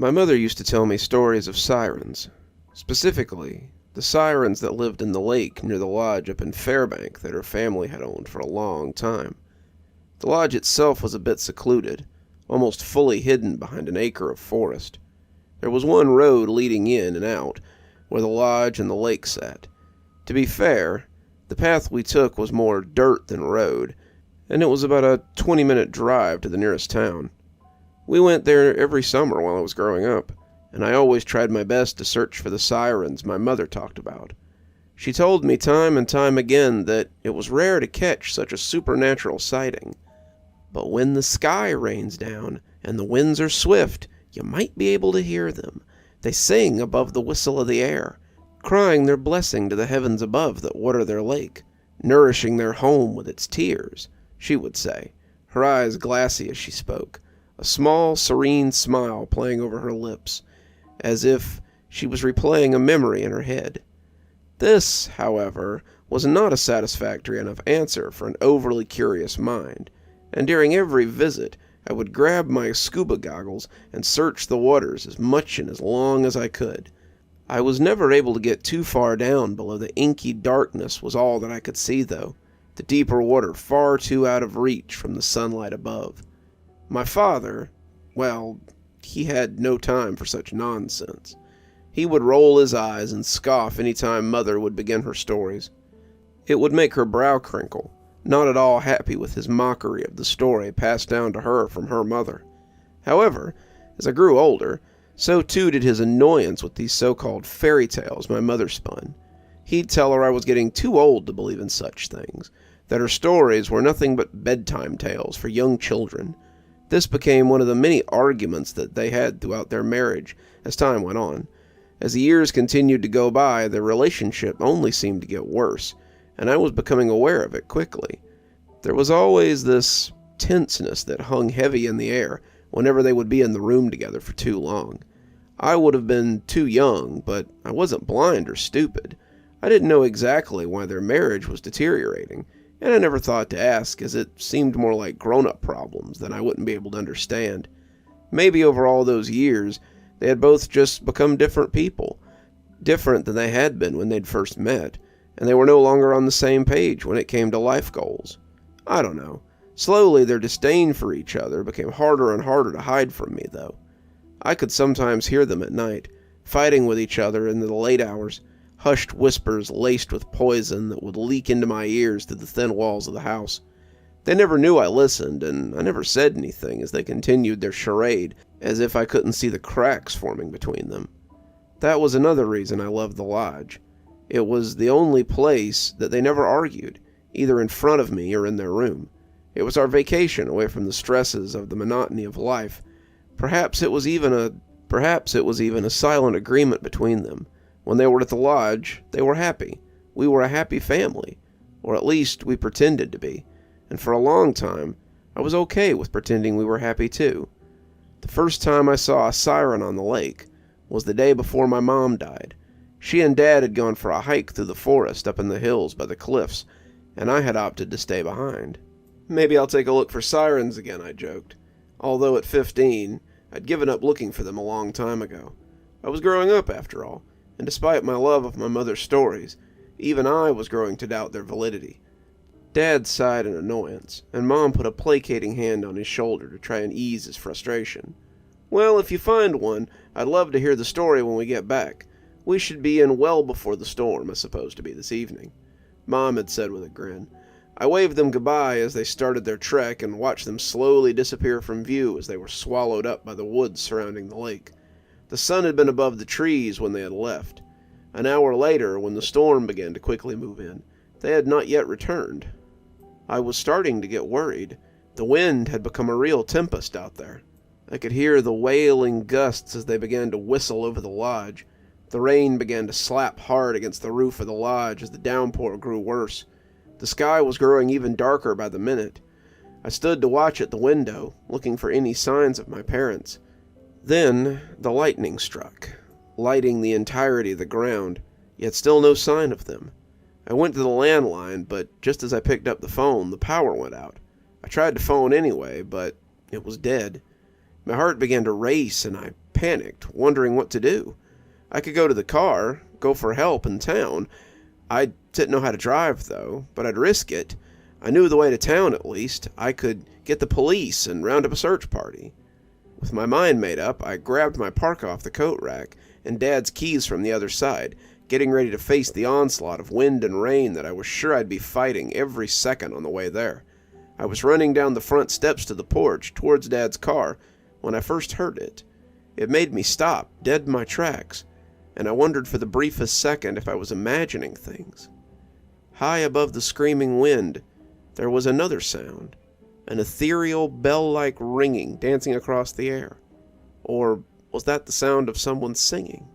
My mother used to tell me stories of sirens. Specifically, the sirens that lived in the lake near the lodge up in Fairbank that her family had owned for a long time. The lodge itself was a bit secluded, almost fully hidden behind an acre of forest. There was one road leading in and out, where the lodge and the lake sat. To be fair, the path we took was more dirt than road, and it was about a 20-minute drive to the nearest town. We went there every summer while I was growing up, and I always tried my best to search for the sirens my mother talked about. She told me time and time again that it was rare to catch such a supernatural sighting. But when the sky rains down and the winds are swift, you might be able to hear them. They sing above the whistle of the air, crying their blessing to the heavens above that water their lake, nourishing their home with its tears, she would say, her eyes glassy as she spoke, a small, serene smile playing over her lips, as if she was replaying a memory in her head. This, however, was not a satisfactory enough answer for an overly curious mind, and during every visit I would grab my scuba goggles and search the waters as much and as long as I could. I was never able to get too far down below the inky darkness was all that I could see, though, the deeper water far too out of reach from the sunlight above. My father, well, he had no time for such nonsense. He would roll his eyes and scoff any time Mother would begin her stories. It would make her brow crinkle, not at all happy with his mockery of the story passed down to her from her mother. However, as I grew older, so too did his annoyance with these so-called fairy tales my mother spun. He'd tell her I was getting too old to believe in such things, that her stories were nothing but bedtime tales for young children. This became one of the many arguments that they had throughout their marriage as time went on. As the years continued to go by, their relationship only seemed to get worse, and I was becoming aware of it quickly. There was always this tenseness that hung heavy in the air whenever they would be in the room together for too long. I would have been too young, but I wasn't blind or stupid. I didn't know exactly why their marriage was deteriorating, and I never thought to ask, as it seemed more like grown-up problems that I wouldn't be able to understand. Maybe over all those years, they had both just become different people, different than they had been when they'd first met, and they were no longer on the same page when it came to life goals. I don't know. Slowly, their disdain for each other became harder and harder to hide from me, though. I could sometimes hear them at night, fighting with each other in the late hours, hushed whispers laced with poison that would leak into my ears through the thin walls of the house. They never knew I listened, and I never said anything as they continued their charade, as if I couldn't see the cracks forming between them. That was another reason I loved the lodge. It was the only place that they never argued, either in front of me or in their room. It was our vacation away from the stresses of the monotony of life. Perhaps it was even a silent agreement between them. When they were at the lodge, they were happy. We were a happy family, or at least we pretended to be. And for a long time, I was okay with pretending we were happy too. The first time I saw a siren on the lake was the day before my mom died. She and Dad had gone for a hike through the forest up in the hills by the cliffs, and I had opted to stay behind. Maybe I'll take a look for sirens again, I joked. Although at 15, I'd given up looking for them a long time ago. I was growing up, after all, and despite my love of my mother's stories, even I was growing to doubt their validity. Dad sighed in annoyance, and Mom put a placating hand on his shoulder to try and ease his frustration. "Well, if you find one, I'd love to hear the story when we get back. We should be in well before the storm is supposed to be this evening," Mom had said with a grin. I waved them goodbye as they started their trek and watched them slowly disappear from view as they were swallowed up by the woods surrounding the lake. The sun had been above the trees when they had left. An hour later, when the storm began to quickly move in, they had not yet returned. I was starting to get worried. The wind had become a real tempest out there. I could hear the wailing gusts as they began to whistle over the lodge. The rain began to slap hard against the roof of the lodge as the downpour grew worse. The sky was growing even darker by the minute. I stood to watch at the window, looking for any signs of my parents. Then the lightning struck, lighting the entirety of the ground, yet still no sign of them. I went to the landline, but just as I picked up the phone, the power went out. I tried to phone anyway, but it was dead. My heart began to race, and I panicked, wondering what to do. I could go to the car, go for help in town. I didn't know how to drive, though, but I'd risk it. I knew the way to town, at least. I could get the police and round up a search party. With my mind made up, I grabbed my parka off the coat rack and Dad's keys from the other side, getting ready to face the onslaught of wind and rain that I was sure I'd be fighting every second on the way there. I was running down the front steps to the porch towards Dad's car when I first heard it. It made me stop, dead in my tracks, and I wondered for the briefest second if I was imagining things. High above the screaming wind, there was another sound, an ethereal bell-like ringing dancing across the air. Or was that the sound of someone singing?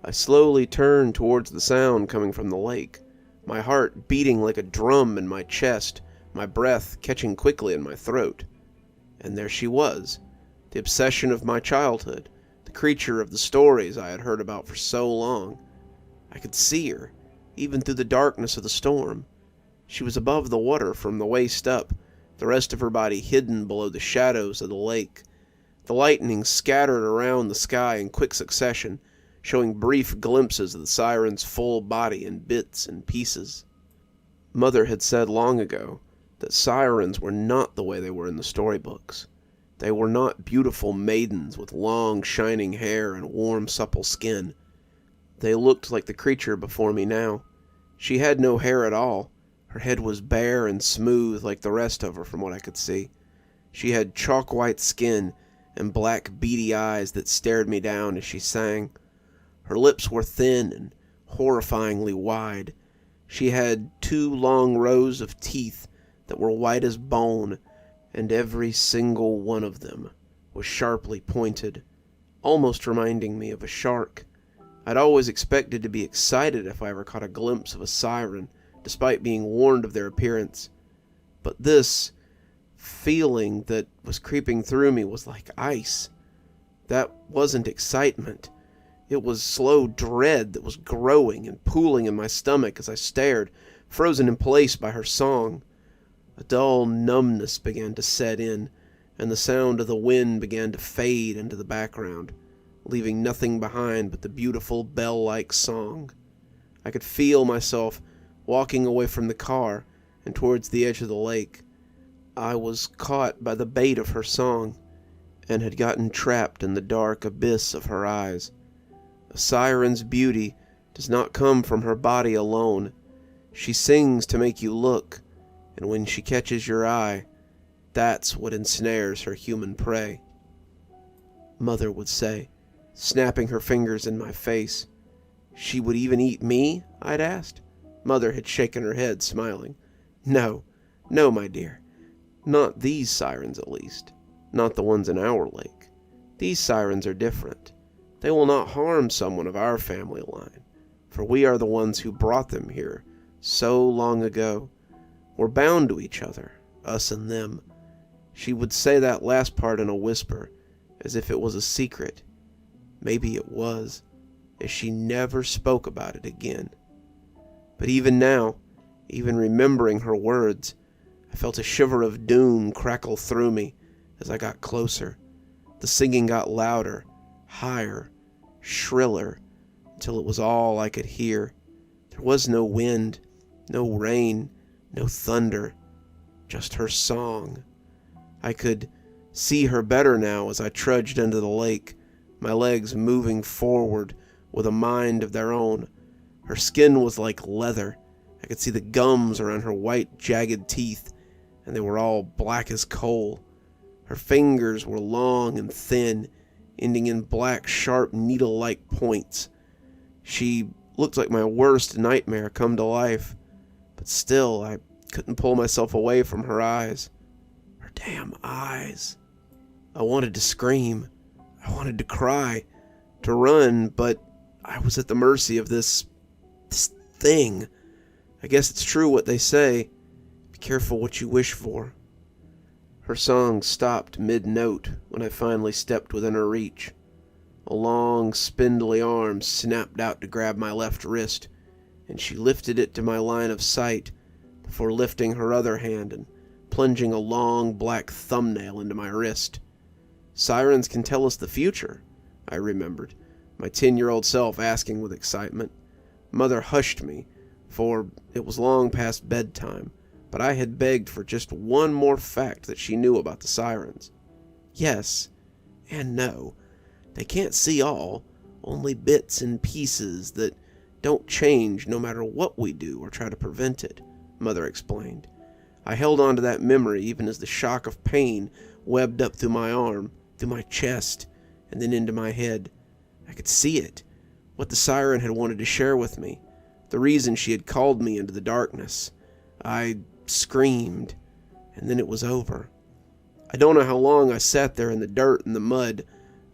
I slowly turned towards the sound coming from the lake, my heart beating like a drum in my chest, my breath catching quickly in my throat. And there she was, the obsession of my childhood, the creature of the stories I had heard about for so long. I could see her, even through the darkness of the storm. She was above the water from the waist up, the rest of her body hidden below the shadows of the lake. The lightning scattered around the sky in quick succession, showing brief glimpses of the siren's full body in bits and pieces. Mother had said long ago that sirens were not the way they were in the storybooks. They were not beautiful maidens with long, shining hair and warm, supple skin. They looked like the creature before me now. She had no hair at all. Her head was bare and smooth like the rest of her from what I could see. She had chalk-white skin and black, beady eyes that stared me down as she sang. Her lips were thin and horrifyingly wide. She had 2 long rows of teeth that were white as bone, and every single one of them was sharply pointed, almost reminding me of a shark. I'd always expected to be excited if I ever caught a glimpse of a siren, despite being warned of their appearance. But this feeling that was creeping through me was like ice. That wasn't excitement. It was slow dread that was growing and pooling in my stomach as I stared, frozen in place by her song. A dull numbness began to set in, and the sound of the wind began to fade into the background, leaving nothing behind but the beautiful bell-like song. I could feel myself walking away from the car and towards the edge of the lake. I was caught by the bait of her song, and had gotten trapped in the dark abyss of her eyes. A siren's beauty does not come from her body alone. She sings to make you look, and when she catches your eye, that's what ensnares her human prey. Mother would say, snapping her fingers in my face. She would even eat me? I'd asked. Mother had shaken her head, smiling. No, my dear. Not these sirens, at least. Not the ones in our lake. These sirens are different. They will not harm someone of our family line, for we are the ones who brought them here so long ago. We're bound to each other, us and them. She would say that last part in a whisper, as if it was a secret. Maybe it was, as she never spoke about it again. But even now, even remembering her words, I felt a shiver of doom crackle through me as I got closer. The singing got louder, higher, shriller, until it was all I could hear. There was no wind, no rain, no thunder, just her song. I could see her better now as I trudged into the lake, my legs moving forward with a mind of their own. Her skin was like leather. I could see the gums around her white, jagged teeth, and they were all black as coal. Her fingers were long and thin, ending in black, sharp, needle-like points. She looked like my worst nightmare come to life, but still, I couldn't pull myself away from her eyes. Her damn eyes. I wanted to scream. I wanted to cry, to run, but I was at the mercy of this thing. I guess it's true what they say. Be careful what you wish for. Her song stopped mid-note when I finally stepped within her reach. A long, spindly arm snapped out to grab my left wrist, and she lifted it to my line of sight before lifting her other hand and plunging a long black thumbnail into my wrist. Sirens can tell us the future. I remembered, my 10-year-old self asking with excitement. Mother hushed me, for it was long past bedtime, but I had begged for just one more fact that she knew about the sirens. Yes, and no. They can't see all, only bits and pieces that don't change no matter what we do or try to prevent it, Mother explained. I held on to that memory even as the shock of pain webbed up through my arm, through my chest, and then into my head. I could see it, what the siren had wanted to share with me, the reason she had called me into the darkness. I screamed, and then it was over. I don't know how long I sat there in the dirt and the mud,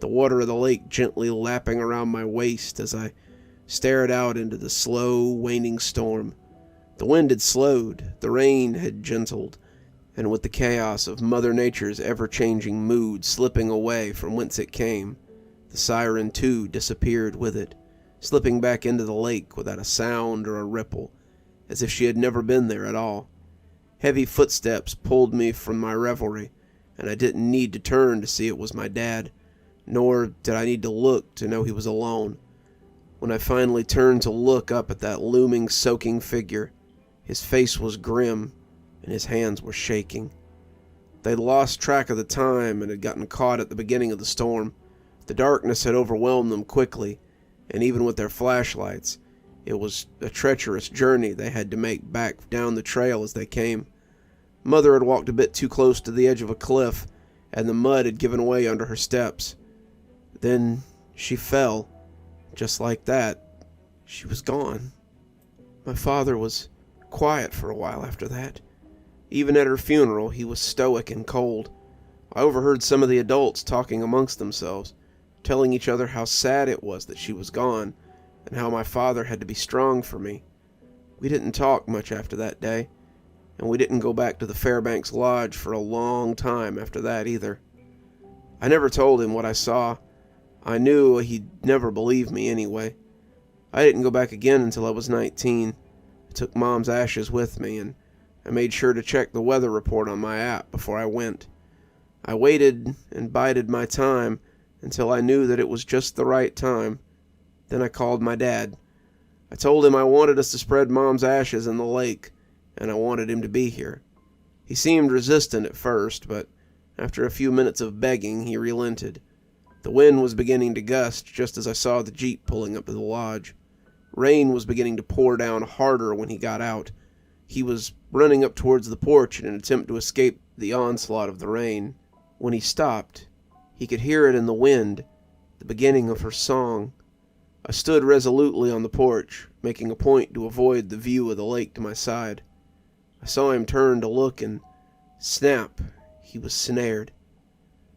the water of the lake gently lapping around my waist as I stared out into the slow, waning storm. The wind had slowed, the rain had gentled, and with the chaos of Mother Nature's ever-changing mood slipping away from whence it came, the siren too disappeared with it, slipping back into the lake without a sound or a ripple, as if she had never been there at all. Heavy footsteps pulled me from my revelry, and I didn't need to turn to see it was my dad, nor did I need to look to know he was alone. When I finally turned to look up at that looming, soaking figure, his face was grim, and his hands were shaking. They'd lost track of the time and had gotten caught at the beginning of the storm. The darkness had overwhelmed them quickly, and even with their flashlights, it was a treacherous journey they had to make back down the trail as they came. Mother had walked a bit too close to the edge of a cliff, and the mud had given way under her steps. Then she fell. Just like that, she was gone. My father was quiet for a while after that. Even at her funeral, he was stoic and cold. I overheard some of the adults talking amongst themselves, telling each other how sad it was that she was gone, and how my father had to be strong for me. We didn't talk much after that day, and we didn't go back to the Fairbanks Lodge for a long time after that either. I never told him what I saw. I knew he'd never believe me anyway. I didn't go back again until I was 19. I took Mom's ashes with me, and I made sure to check the weather report on my app before I went. I waited and bided my time until I knew that it was just the right time. Then I called my dad. I told him I wanted us to spread Mom's ashes in the lake, and I wanted him to be here. He seemed resistant at first, but after a few minutes of begging, he relented. The wind was beginning to gust just as I saw the Jeep pulling up to the lodge. Rain was beginning to pour down harder when he got out. He was running up towards the porch in an attempt to escape the onslaught of the rain. When he stopped, he could hear it in the wind, the beginning of her song. I stood resolutely on the porch, making a point to avoid the view of the lake to my side. I saw him turn to look, and snap, he was snared.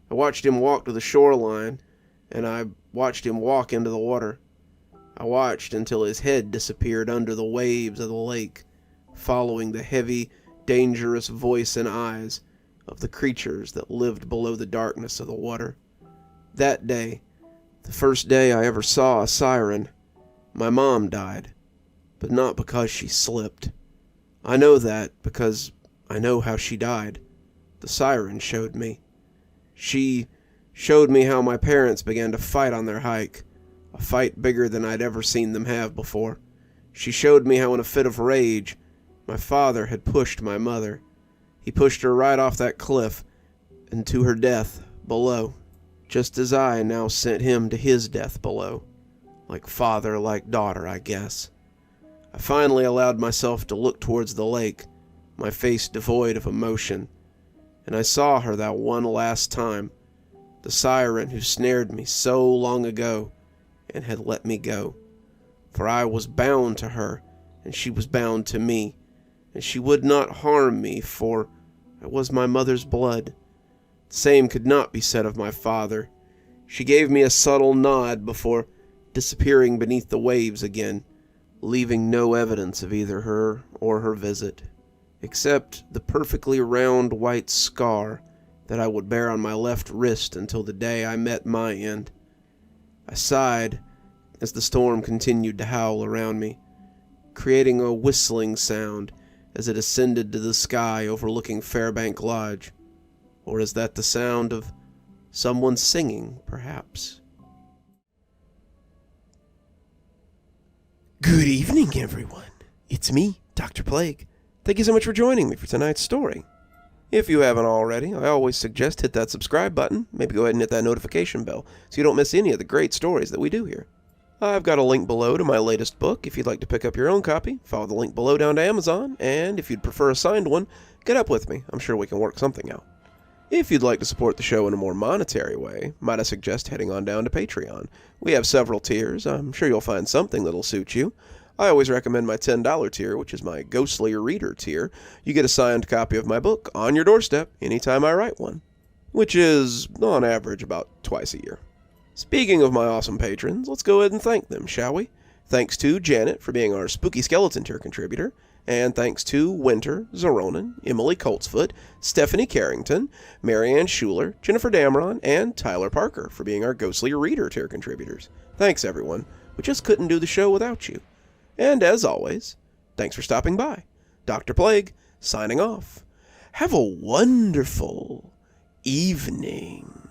I watched him walk to the shoreline, and I watched him walk into the water. I watched until his head disappeared under the waves of the lake, following the heavy, dangerous voice and eyes of the creatures that lived below the darkness of the water. That day, the first day I ever saw a siren, my mom died, but not because she slipped. I know that because I know how she died. The siren showed me. She showed me how my parents began to fight on their hike, a fight bigger than I'd ever seen them have before. She showed me how in a fit of rage, my father had pushed my mother. He pushed her right off that cliff and to her death below, just as I now sent him to his death below. Like father, like daughter, I guess. I finally allowed myself to look towards the lake, my face devoid of emotion, and I saw her that one last time, the siren who snared me so long ago and had let me go. For I was bound to her, and she was bound to me, and she would not harm me, for I was my mother's blood. The same could not be said of my father. She gave me a subtle nod before disappearing beneath the waves again, leaving no evidence of either her or her visit, except the perfectly round white scar that I would bear on my left wrist until the day I met my end. I sighed as the storm continued to howl around me, creating a whistling sound as it ascended to the sky overlooking Fairbank Lodge. Or is that the sound of someone singing, perhaps? Good evening, everyone. It's me, Dr. Plague. Thank you so much for joining me for tonight's story. If you haven't already, I always suggest hit that subscribe button, maybe go ahead and hit that notification bell so you don't miss any of the great stories that we do here. I've got a link below to my latest book if you'd like to pick up your own copy. Follow the link below down to Amazon, and if you'd prefer a signed one, get up with me. I'm sure we can work something out. If you'd like to support the show in a more monetary way, might I suggest heading on down to Patreon. We have several tiers. I'm sure you'll find something that'll suit you. I always recommend my $10 tier, which is my Ghostly Reader tier. You get a signed copy of my book on your doorstep anytime I write one, which is, on average, about twice a year. Speaking of my awesome patrons, let's go ahead and thank them, shall we? Thanks to Janet for being our Spooky Skeleton tier contributor, and thanks to Winter, Xaronan, Emily Coltsfoot, Stephanie Carrington, Marianne Schuler, Jennifer Damron, and Tyler Parker for being our Ghostly Reader tier contributors. Thanks, everyone. We just couldn't do the show without you. And as always, thanks for stopping by. Dr. Plague, signing off. Have a wonderful evening.